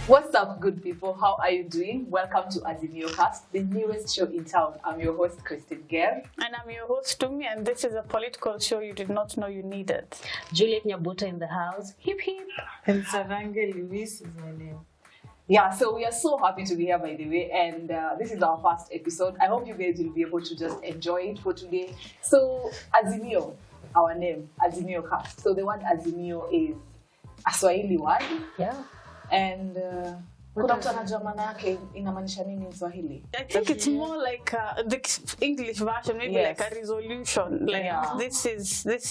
What's up, good people? How are you doing? Welcome to Azimiocast, the newest show in town. I'm your host, Christine Ger. And I'm your host, Tumi, and this is a political show you did not know you needed. Juliet Nyabuta in the house. Hip hip. And Sarange Luis is my name. Yeah, so we are so happy to be here, by the way, and this is our first episode. I hope you guys will be able to just enjoy it for today. So, Azimio, our name, Azimiocast. So the word Azimio is a Swahili word. Yeah. And kuna mtu anajua maana yake inamaanisha nini in Swahili? I think it's more like the English version, maybe like a resolution. Like this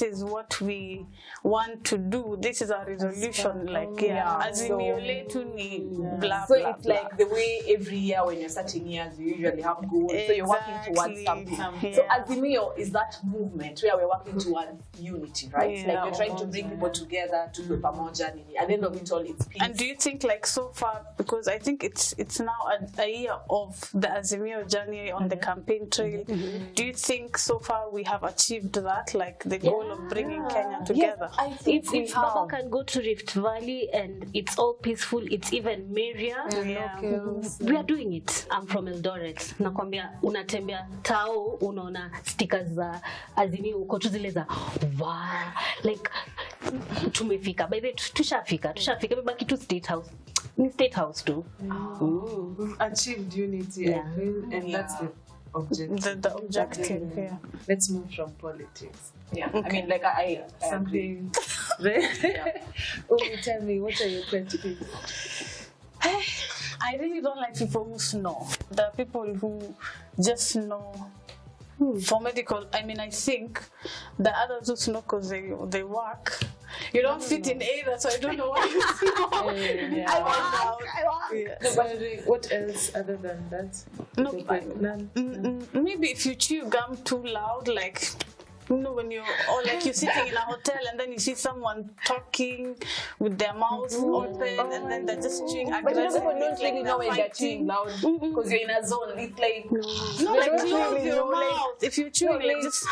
is what we want to do. This is our resolution. Azimio letu ni blah. So it's like the way every year when you're starting years, you usually have goals. So you're working towards something. So Azimio is that movement where we're working towards unity, right? Yeah. Like we're trying to bring people together to be pamoja. At the end of it all, it's peace. And do you think like so far, because I think it's now a year of the Azimio journey on the campaign trail, do you think so far we have achieved that, like the goal of bringing Kenya together? Yes, I think if Baba can go to Rift Valley and it's all peaceful, it's even merrier. We are doing it. I'm from Eldoret. Nakwambia unatembea tao unaona stickers za Azimio uko tu zile za wow, like tumefika. By the way, tushafika baki tu State House too. We've achieved unity, I feel, and that's the objective. The objective, yeah. Let's move from politics. Yeah, okay. I mean, like I something. Oh, tell me, what are your pet peeves? I really don't like people who snore. There are people who just snore. For medical, I mean, I think the others who snore because they work. You don't fit in either, so I don't know why you snore. I work. No, but what else other than that? No, None. Maybe if you chew gum too loud, like, you know, when you're you're sitting in a hotel and then you see someone talking with their mouth open and then they're just chewing aggressively. But don't really know when they're chewing loud because you're in a zone. It's like like close your mouth. If you're chewing, like just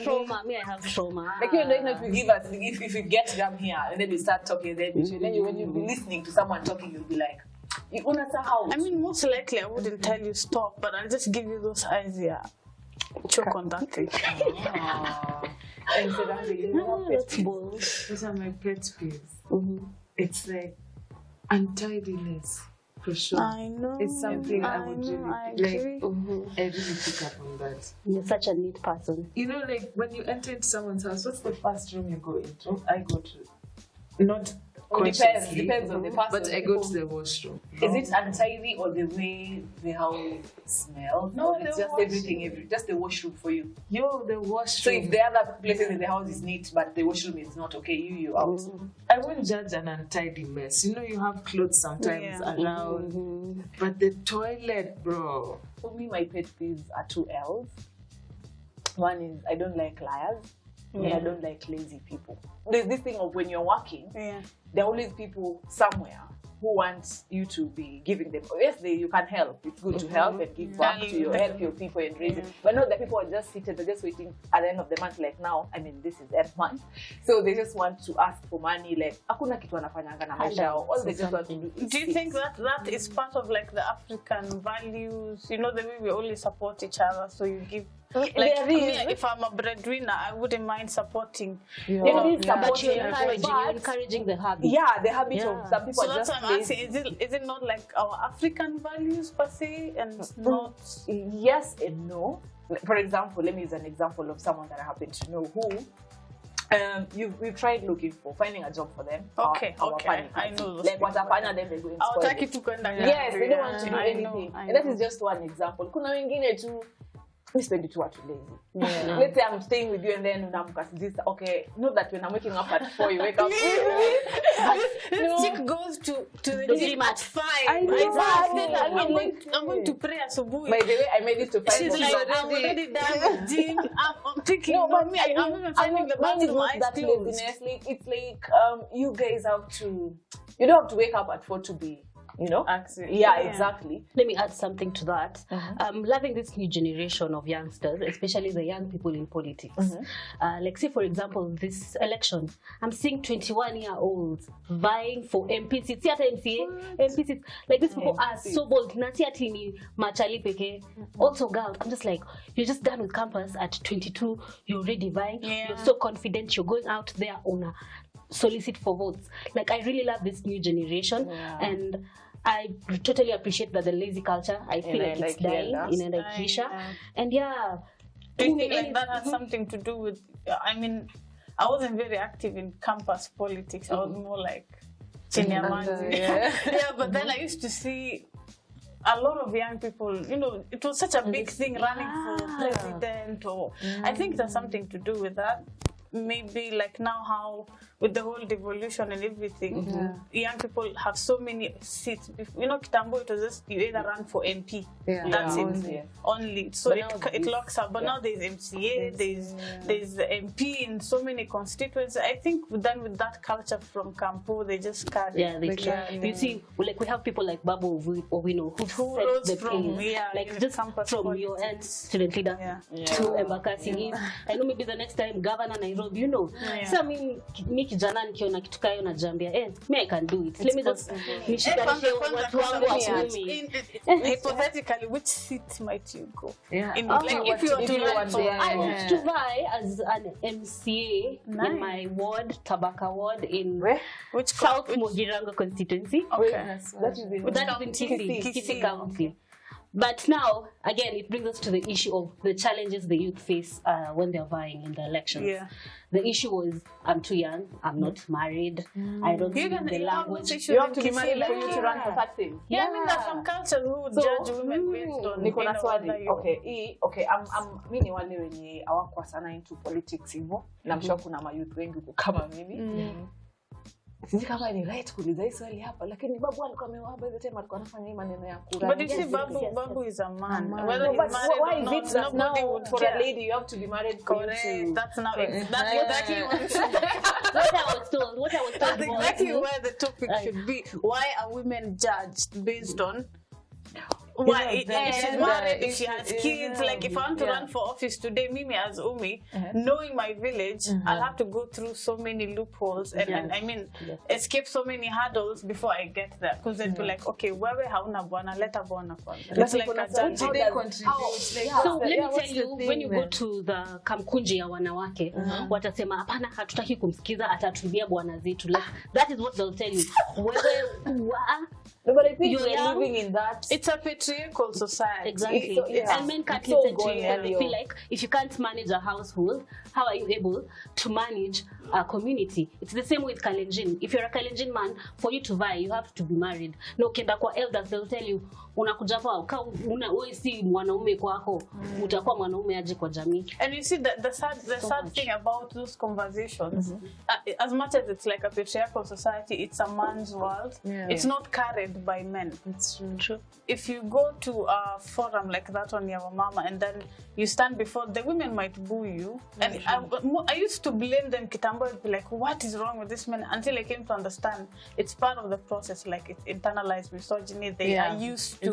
trauma. Me, I have trauma. Like you don't know if you give us if you get them here and then you start talking, then when you be listening to someone talking, you'll be like, I mean, most likely I wouldn't tell you stop, but I'll just give you those eyes here. Choke on that thing. And so that's bold. Those are my pet peeves. It's like untidiness, for sure. I know. It's something I would really like. I really pick up on that. You're such a neat person. You know, like when you enter into someone's house, what's the first room you go into? I go to not. Depends on the person. But I go to the washroom. Is it untidy or the way the house smells? No, it's just everything, just the washroom for you. The washroom. So if the other places in the house is neat, but the washroom is not okay, you out. I won't judge an untidy mess. You know, you have clothes sometimes around. But the toilet, bro. For me, my pet peeves are two L's. One is I don't like liars. And I don't like lazy people. There's this thing of when you're working, there are always people somewhere who want you to be giving them. Yes, you can help. It's good to help and give back to help your people and raise it. But not that people are just seated, they're just waiting at the end of the month. Like now, I mean, this is end month, so they just want to ask for money. Like, hakuna kitu wanafanyanga na maisha. All they just want to do is. Do you think that is part of like the African values? You know, the way we only support each other, so you give. Like if I'm a breadwinner, I wouldn't mind supporting. But you're encouraging the habit. Yeah, the habit of some people. So that's what I'm asking. Is it not like our African values per se, and not? Yes and no. For example, let me use an example of someone that I happen to know who. We've tried looking for finding a job for them. Okay. I know those. Like what happened, then they go. I'll take it to Kenya. Yes, they don't want to do anything. And that is just one example. Kuna wengine tu. We spend it too much lazy. Let's say I'm staying with you and then this. Okay, not that when I'm waking up at 4, you wake up. This chick goes to the gym at 5. I'm going to pray asubuhi. By the way, I made it to 5. She's like, I'm already done with gym. I'm thinking, I'm even finding the bathroom eyes closed. It's like you guys have to. You don't have to wake up at 4 to be you know? Actually, yeah, exactly. Let me add something to that. Loving this new generation of youngsters, especially the young people in politics. Like, say, for example, this election, I'm seeing 21-year-olds vying for MP seats, MCA, MP seats. Like, these people are so bold. Also, girls, I'm just like, you're just done with campus at 22, you're already vying, you're so confident, you're going out there on a solicit for votes. Like, I really love this new generation, and I totally appreciate that the lazy culture, I feel like it's dying in Kisha. And do you think like that has something to do with, I mean, I wasn't very active in campus politics. I was more like but then I used to see a lot of young people, you know, it was such a big thing running for president, or I think there's something to do with that. Maybe like now how with the whole devolution and everything, young people have so many seats. You know, Kitambo, it was just you either run for MP, that's it, only. So it locks up. But now there's MCA, there's the MP in so many constituencies. I think then with that culture from Campo, they just carry. You see, like we have people like Babu Owino who rose set the from pace, like just from your end student leader to Embakasi. I know maybe the next time governor Nairobi, you know. So I mean, me kijana nikiona kitu kayo na jambia, me I can do it. Let me just nishikanishe watu wangu wa mimi. Hypothetically, which seat might you go? Like if you want to run for, I want to vie as an MCA in my ward, Tabaka ward in which South Mogiranga constituency. Okay. That is in Kisii County. But now, again, it brings us to the issue of the challenges the youth face when they're vying in the elections. The issue was, I'm too young, I'm not married, I don't speak the language. You have to be married for you to run for that thing. I mean, there's some cultures who would judge women based on mi ni wale wenye hawakwa sana into politics hivyo, na mshauri kuna mayouth wengi kama mimi. Sisi kama ni right kuuliza hii swali hapa, lakini babu alikuwa amewaba hizo tema, alikuwa anafanya hii maneno ya kura. But you see, babu is a man. Whether he's married why or is not, it that nobody now would for care. a lady you have to be married for you to... That's now that's exactly What I was told that's exactly where the topic should be. Why are women judged based on if she's married, if she has kids? Like if I want to run for office today, Mimi as Umi, knowing my village, I'll have to go through so many loopholes and I mean escape so many hurdles before I get there. Because they'd be like, okay, wewe hauna bwana, leta bwana kwanza. It's like a judge. How they contribute. So let me tell you, when you go to the kamkunji ya wanawake, watasema hapana, hatutaki kumsikiza, atatuibia bwana zetu. Like that is what they'll tell you. But I think you're living in that. It's a patriarchal society. Exactly. And men can't listen to you. And they feel like if you can't manage a household, how are you able to manage a community? It's the same with Kalenjin. If you're a Kalenjin man, for you to vie, you have to be married. No, kenda kwa elders, they'll tell you, unakuja kwa wewe si mwanaume kwako, utakuwa mwanaume aje kwa jamii. And you see the sad thing about those conversations, as much as it's like a patriarchal society, it's a man's world. It's not carried by men. It's true. If you go to a forum like that on Yawa Mama and then you stand before, the women might boo you. And I used to blame them, Kitambo, I'd be like, what is wrong with this man? Until I came to understand it's part of the process, like it's internalized misogyny. They are used to.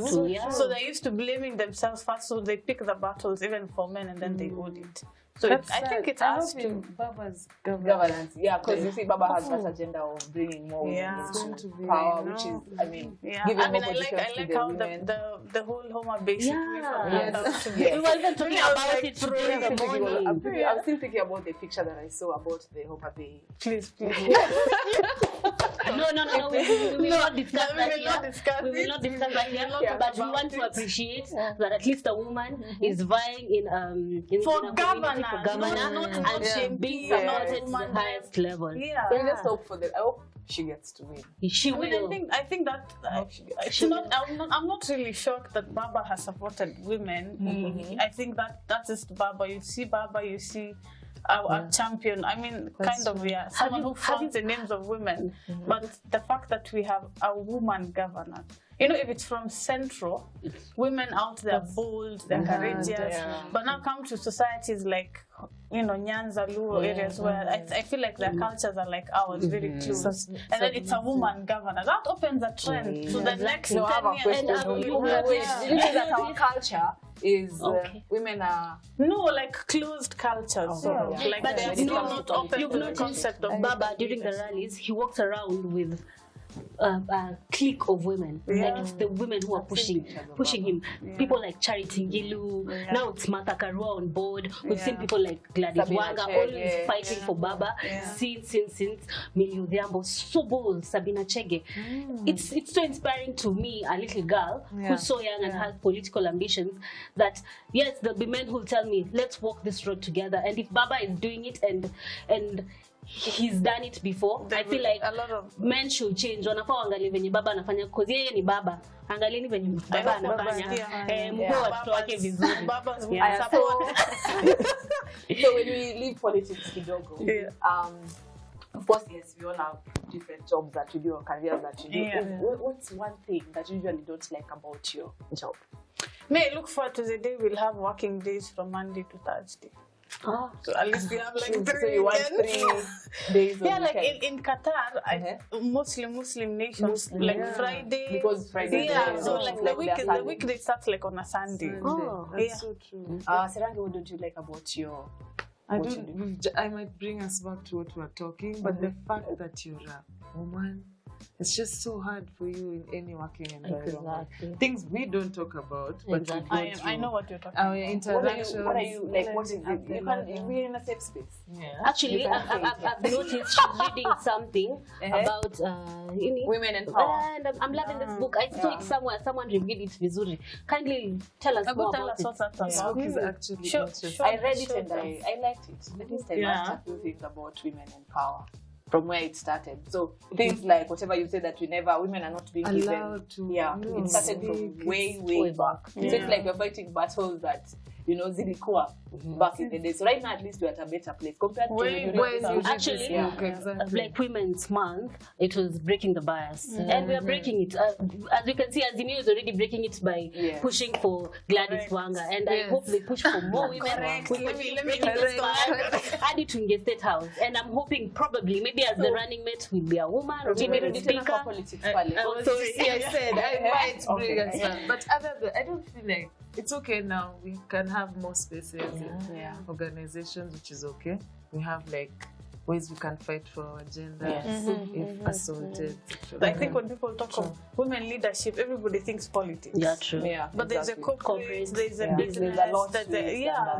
So they're used to blaming themselves first, so they pick the battles even for men and then they hold it. So I think it has to Baba's governance. Yeah, because you see, Baba has that agenda of bringing more women into power, which is, I mean, giving more positions I like to how the women. the whole Homa basic. We were even talking about it today in the morning. I'm still thinking about the picture that I saw about the Homa Bay. Please. No. We will not discuss that here. We will not discuss that here. But we want to appreciate that at least a woman is vying in for governor, and she's being promoted to the highest level. So we just hope for that. I hope she gets to win. She will. I think that I'm not really shocked that Baba has supported women. I think that is Baba. You see Baba, you see a champion. I mean, That's kind of, yeah, someone who fronts the names of women. But the fact that we have a woman governor, you know, if it's from Central, women out there bold, they're courageous. But now come to societies like, you know, Nyanza, Luo areas where I feel like their cultures are like ours, very close. And then it's a woman governor. That opens a trend to the next 10 years. Did you say that our culture is women are like closed cultures. Like But they're still not open to the concept of Baba during the rallies, he walks around with a clique of women. Like it's the women who are pushing him. People like Charity Ngilu. Now it's Martha Karua on board. We've seen people like Gladys Wanga always fighting for Baba. Since Millie Odhiambo, so bold. Sabina Chege. It's so inspiring to me, a little girl who's so young and has political ambitions, that yes, there'll be men who'll tell me, let's walk this road together. And if Baba is doing it and he's done it before, I feel like a lot of men should change. Wanafaa waangalie venye baba anafanya, because yeye ni baba. Angalieni venye baba anafanya. Mpe watoto wake vizuri. Baba's So when we leave politics kidogo, of course, yes, we all have different jobs that you do or careers that you do. What's one thing that you usually don't like about your job? May I look forward to the day we'll have working days from Monday to Thursday. So at least we have like 3 So you want 3 days? Like in Qatar, mostly Muslim nations, like Friday. Because Friday. So like the weekday starts like on a Sunday. That's so true. Serangi, what don't you like about your? I might bring us back to what we were talking, but the fact that you're a woman, it's just so hard for you in any working environment. Things we don't talk about, but I know what you're talking our about. interactions. What are you like? What is it? We're in a safe space. Actually, I've noticed she's reading something about women and power. And I'm loving this book. I saw it somewhere. Someone reviewed it vizuri. Kindly tell us more about it. This book is actually interesting. I read it and I liked it. At least I learned a few things about women and power from where it started. So things like whatever you said that women are not being allowed given. It started from way back. So it's like we're fighting battles that zilikuwa back in the day. So right now at least we're at a better place compared to actually like Women's Month. It was breaking the bias, and we are breaking it. As you can see, Azimio is already breaking it by pushing for Gladys Wanga, and I hope they push for more women. Let me add it to the State House, and I'm hoping probably maybe as the running mate will be a woman or maybe the speaker. I said I might bring us back, but other than I don't feel like it's okay now. We can have more spaces in organizations, which is okay. We have like ways we can fight for our gender if assaulted. I think when people talk of women leadership, everybody thinks politics. Yeah, true. But there's a corporate, there's a business,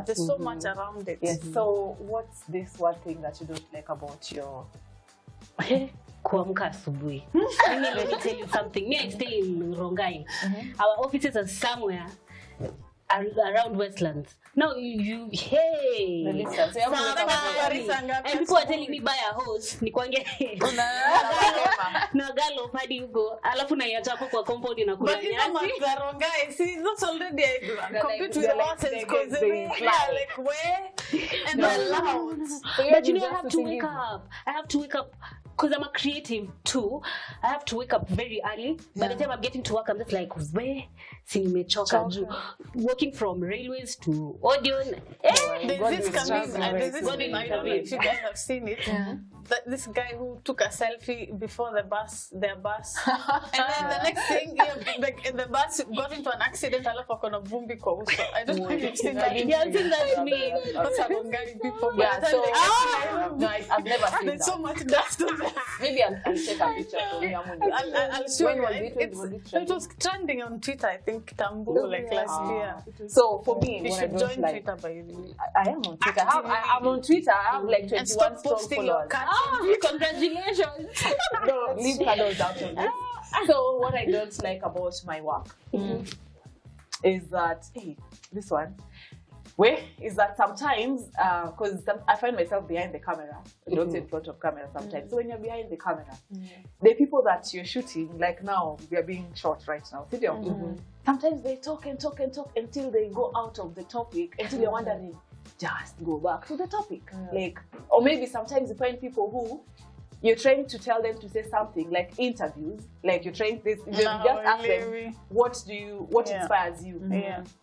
there's so much around it. Yes. So what's this one thing that you don't like about your kuamka asubuhi? Let me tell you something. Me, I stay in Rongai. Our offices are somewhere around Westlands. Now and people are telling me buy a house nikwange na galo hadi huko alafu naiacha hapo kwa compound na kula nyasi. But Rongai, see, that's already compete with the horses because they like where and they're loud. But you know, I have to wake up because I'm a creative too. I have to wake up very early. By the time I'm getting to work, I'm just like, where? Working from railways to audio. There's this comedian, I don't know if you guys have seen it. This guy who took a selfie before their bus, and then the next thing, the bus got into an accident. I don't know if you've seen that. Yeah, I've seen that me. That's how Hungarian people. No, I've never seen There's that. so much dust on there. Maybe I'll take a picture from you. I'll show you. It was trending on Twitter, I think, Tambu, last year. So for me, you should join Twitter, by the way. I am on Twitter. I'm on Twitter. I have like 21 strong followers. Congratulations. No, leave cuddles out of this. So what I don't like about my work is that sometimes, because I find myself behind the camera, not in front of camera sometimes. So when you're behind the camera, the people that you're shooting, like now, we are being shot right now. Sometimes they talk and talk and talk until they go out of the topic, until you're wondering, just go back to the topic. Like, or maybe sometimes you find people who you're trying to tell them to say something, like interviews, like you're trying this, you just ask them, what inspires you?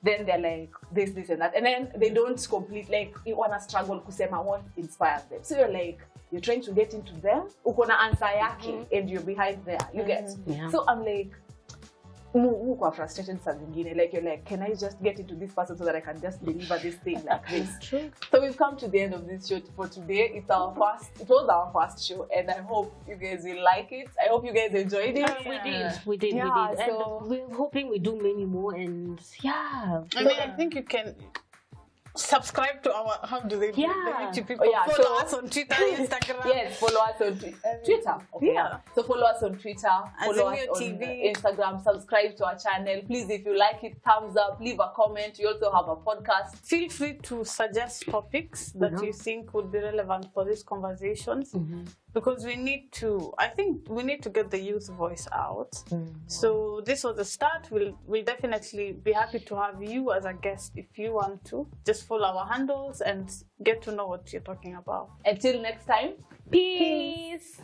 Then they're like, this and that. And then they don't complete, like, you want to struggle kusema what inspires them. So you're like, you're trying to get into them, ukona answer yake, and you're behind there. You get? So I'm like, muko frustrated saa zingine, like you're like, can I just get into this person so that I can just deliver this thing like this? So we've come to the end of this show for today. It was our first show, and I hope you guys will like it. I hope you guys enjoyed it. We did. So and we're hoping we do many more, and I think you can subscribe to our, how do they do it? The YouTube people. Follow us on Twitter, Instagram. Yes, follow us on Twitter. Okay. So follow us on Twitter, follow us on Instagram, subscribe to our channel. Please, if you like it, thumbs up, leave a comment. We also have a podcast. Feel free to suggest topics that you think would be relevant for these conversations. Because I think we need to get the youth voice out. So this was the start. We'll definitely be happy to have you as a guest if you want to. Just follow our handles and get to know what you're talking about. Until next time, peace.